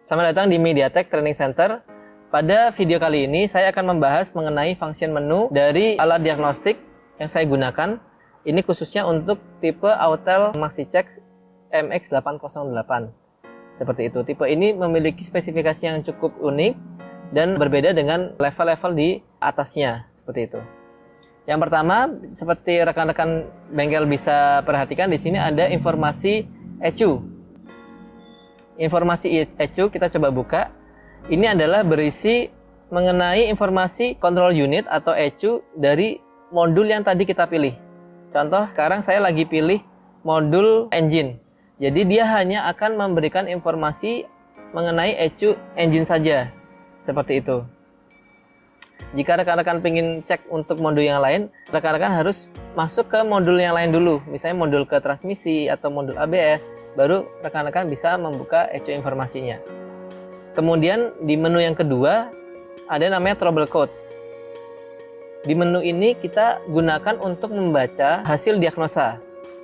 Selamat datang di MediaTek Training Center. Pada video kali ini saya akan membahas mengenai function menu dari alat diagnostik yang saya gunakan. Ini khususnya untuk tipe Autel MaxiCheck MX808. Seperti itu. Tipe ini memiliki spesifikasi yang cukup unik dan berbeda dengan level-level di atasnya. Seperti itu. Yang pertama, seperti rekan-rekan bengkel bisa perhatikan, di sini ada informasi ECU. Informasi ECU kita coba buka. Ini adalah berisi mengenai informasi control unit atau ECU dari modul yang tadi kita pilih. Contoh, sekarang saya lagi pilih modul engine. Jadi dia hanya akan memberikan informasi mengenai ECU engine saja. Seperti itu. Jika rekan-rekan ingin cek untuk modul yang lain, rekan-rekan harus masuk ke modul yang lain dulu. Misalnya modul ke transmisi atau modul ABS, baru rekan-rekan bisa membuka ECU informasinya. Kemudian di menu yang kedua, ada namanya trouble code. Di menu ini kita gunakan untuk membaca hasil diagnosa.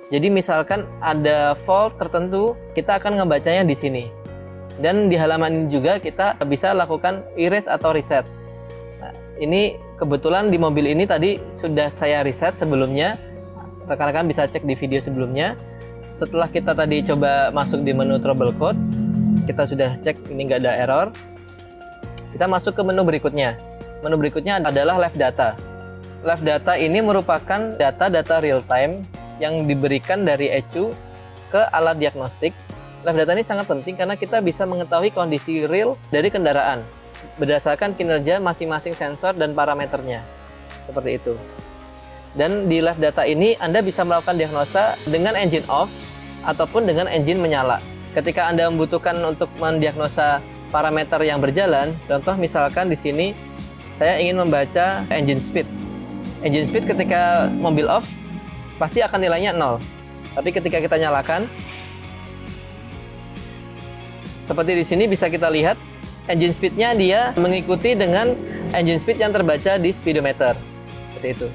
Jadi misalkan ada fault tertentu, kita akan membacanya di sini. Dan di halaman ini juga kita bisa lakukan erase atau reset. Nah, ini kebetulan di mobil ini tadi sudah saya reset sebelumnya. Rekan-rekan bisa cek di video sebelumnya. Setelah kita tadi coba masuk di menu trouble code, kita sudah cek ini nggak ada error. Kita masuk ke menu berikutnya. Menu berikutnya adalah live data. Live data ini merupakan data-data real time yang diberikan dari ECU ke alat diagnostik. Live data ini sangat penting karena kita bisa mengetahui kondisi real dari kendaraan berdasarkan kinerja masing-masing sensor dan parameternya. Seperti itu. Dan di live data ini Anda bisa melakukan diagnosa dengan engine off ataupun dengan engine menyala. Ketika Anda membutuhkan untuk mendiagnosa parameter yang berjalan, contoh misalkan di sini saya ingin membaca engine speed. Engine speed ketika mobil off pasti akan nilainya 0. Tapi ketika kita nyalakan, seperti di sini bisa kita lihat engine speed-nya dia mengikuti dengan engine speed yang terbaca di speedometer. Seperti itu.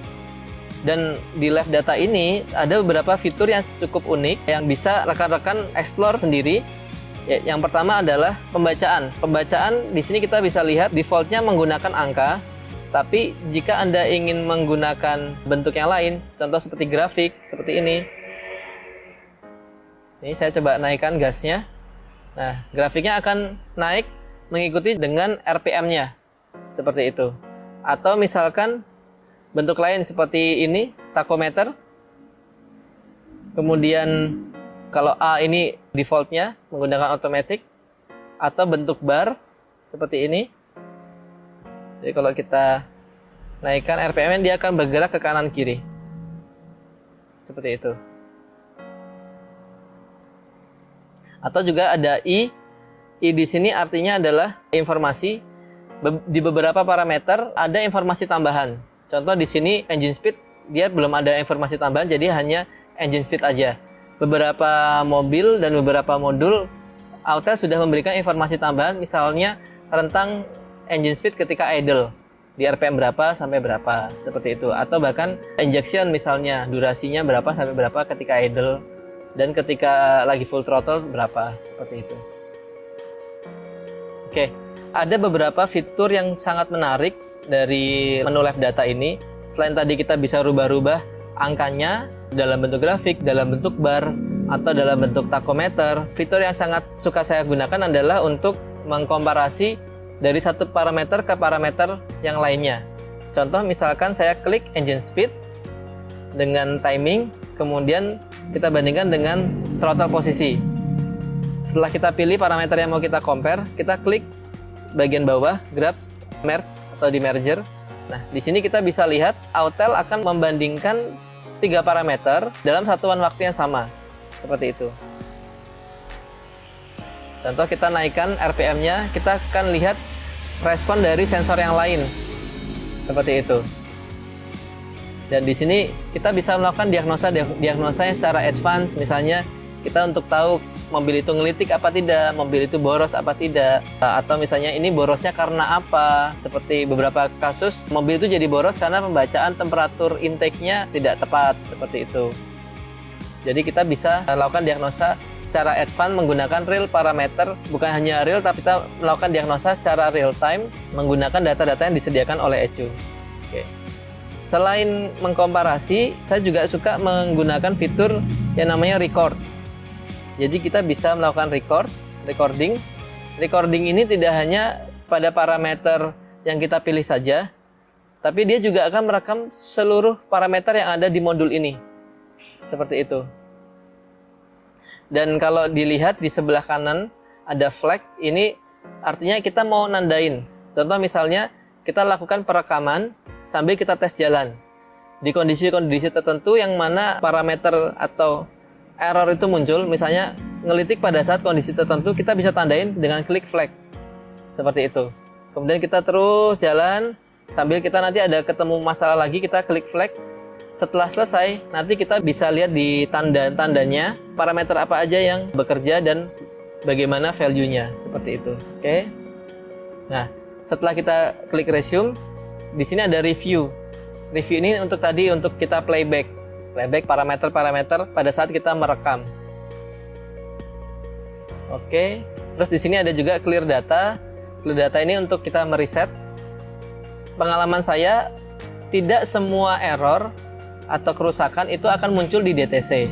Dan di live data ini ada beberapa fitur yang cukup unik yang bisa rekan-rekan explore sendiri. Yang pertama adalah pembacaan. Pembacaan di sini kita bisa lihat defaultnya menggunakan angka, tapi jika Anda ingin menggunakan bentuk yang lain, contoh seperti grafik, seperti ini. Ini saya coba naikkan gasnya. Nah, grafiknya akan naik mengikuti dengan RPM-nya. Seperti itu. Atau misalkan bentuk lain seperti ini, tachometer. Kemudian kalau A ini defaultnya menggunakan automatic. Atau bentuk bar seperti ini. Jadi kalau kita naikkan RPM, dia akan bergerak ke kanan kiri. Seperti itu. Atau juga ada I. I di sini artinya adalah informasi. Di beberapa parameter ada informasi tambahan. Contoh di sini engine speed, dia belum ada informasi tambahan, jadi hanya engine speed aja. Beberapa mobil dan beberapa modul Autel sudah memberikan informasi tambahan, misalnya rentang engine speed ketika idle, di RPM berapa sampai berapa, seperti itu. Atau bahkan injection misalnya, durasinya berapa sampai berapa ketika idle, dan ketika lagi full throttle berapa, seperti itu. Oke, ada beberapa fitur yang sangat menarik dari menu live data ini. Selain tadi kita bisa rubah-rubah angkanya dalam bentuk grafik, dalam bentuk bar, atau dalam bentuk tachometer. Fitur yang sangat suka saya gunakan adalah untuk mengkomparasi dari satu parameter ke parameter yang lainnya. Contoh misalkan saya klik engine speed dengan timing, kemudian kita bandingkan dengan throttle posisi. Setelah kita pilih parameter yang mau kita compare, kita klik bagian bawah, grab, merge atau di merger. Nah, di sini kita bisa lihat Autel akan membandingkan 3 parameter dalam satuan waktu yang sama. Seperti itu. Contoh kita naikkan RPM-nya, kita akan lihat respon dari sensor yang lain. Seperti itu. Dan di sini kita bisa melakukan diagnosa yang secara advance. Misalnya kita untuk tahu mobil itu ngelitik apa tidak, mobil itu boros apa tidak, atau misalnya ini borosnya karena apa. Seperti beberapa kasus mobil itu jadi boros karena pembacaan temperatur intake-nya tidak tepat, seperti itu. Jadi kita bisa lakukan diagnosa secara advance menggunakan real parameter, bukan hanya real tapi kita melakukan diagnosa secara real time menggunakan data-data yang disediakan oleh ECU. Oke. Selain mengkomparasi, saya juga suka menggunakan fitur yang namanya record. Jadi kita bisa melakukan recording. Recording ini tidak hanya pada parameter yang kita pilih saja, tapi dia juga akan merekam seluruh parameter yang ada di modul ini. Seperti itu. Dan kalau dilihat di sebelah kanan ada flag, ini artinya kita mau nandain. Contoh misalnya kita lakukan perekaman sambil kita tes jalan. Di kondisi-kondisi tertentu yang mana parameter atau error itu muncul, misalnya ngelitik pada saat kondisi tertentu, kita bisa tandain dengan klik flag. Seperti itu. Kemudian kita terus jalan, sambil kita nanti ada ketemu masalah lagi, kita klik flag. Setelah selesai, nanti kita bisa lihat di tanda-tandanya parameter apa aja yang bekerja dan bagaimana value-nya, seperti itu. Oke. Nah, setelah kita klik resume, di sini ada review. Review ini untuk kita playback parameter-parameter pada saat kita merekam. Oke. Terus di sini ada juga clear data. Clear data ini untuk kita mereset. Pengalaman saya, tidak semua error atau kerusakan itu akan muncul di DTC.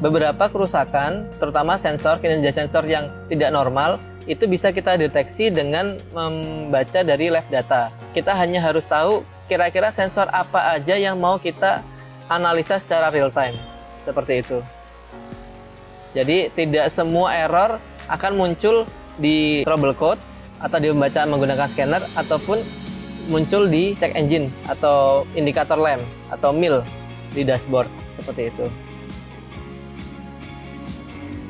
Beberapa kerusakan, terutama kinerja sensor yang tidak normal, itu bisa kita deteksi dengan membaca dari live data. Kita hanya harus tahu kira-kira sensor apa aja yang mau kita analisa secara real time. Seperti itu. Jadi tidak semua error akan muncul di trouble code atau dibaca menggunakan scanner ataupun muncul di check engine atau indikator lamp atau mil di dashboard, seperti itu.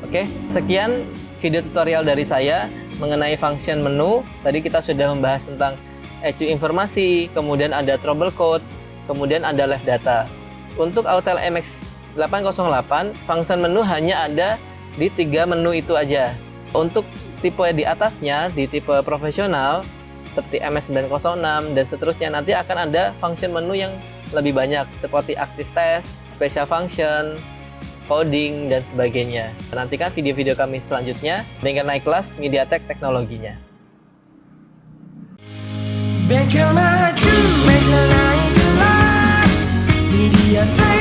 Oke, sekian video tutorial dari saya mengenai function menu. Tadi kita sudah membahas tentang ECU informasi, kemudian ada trouble code, kemudian ada live data. Untuk Autel MX808, function menu hanya ada di 3 menu itu aja. Untuk tipe di atasnya, di tipe profesional seperti MS906 dan seterusnya, nanti akan ada function menu yang lebih banyak seperti active test, special function, coding, dan sebagainya. Nantikan video-video kami selanjutnya dengan naik kelas MediaTek teknologinya. Bengkel maju, bengkel naik kelas, MediaTek.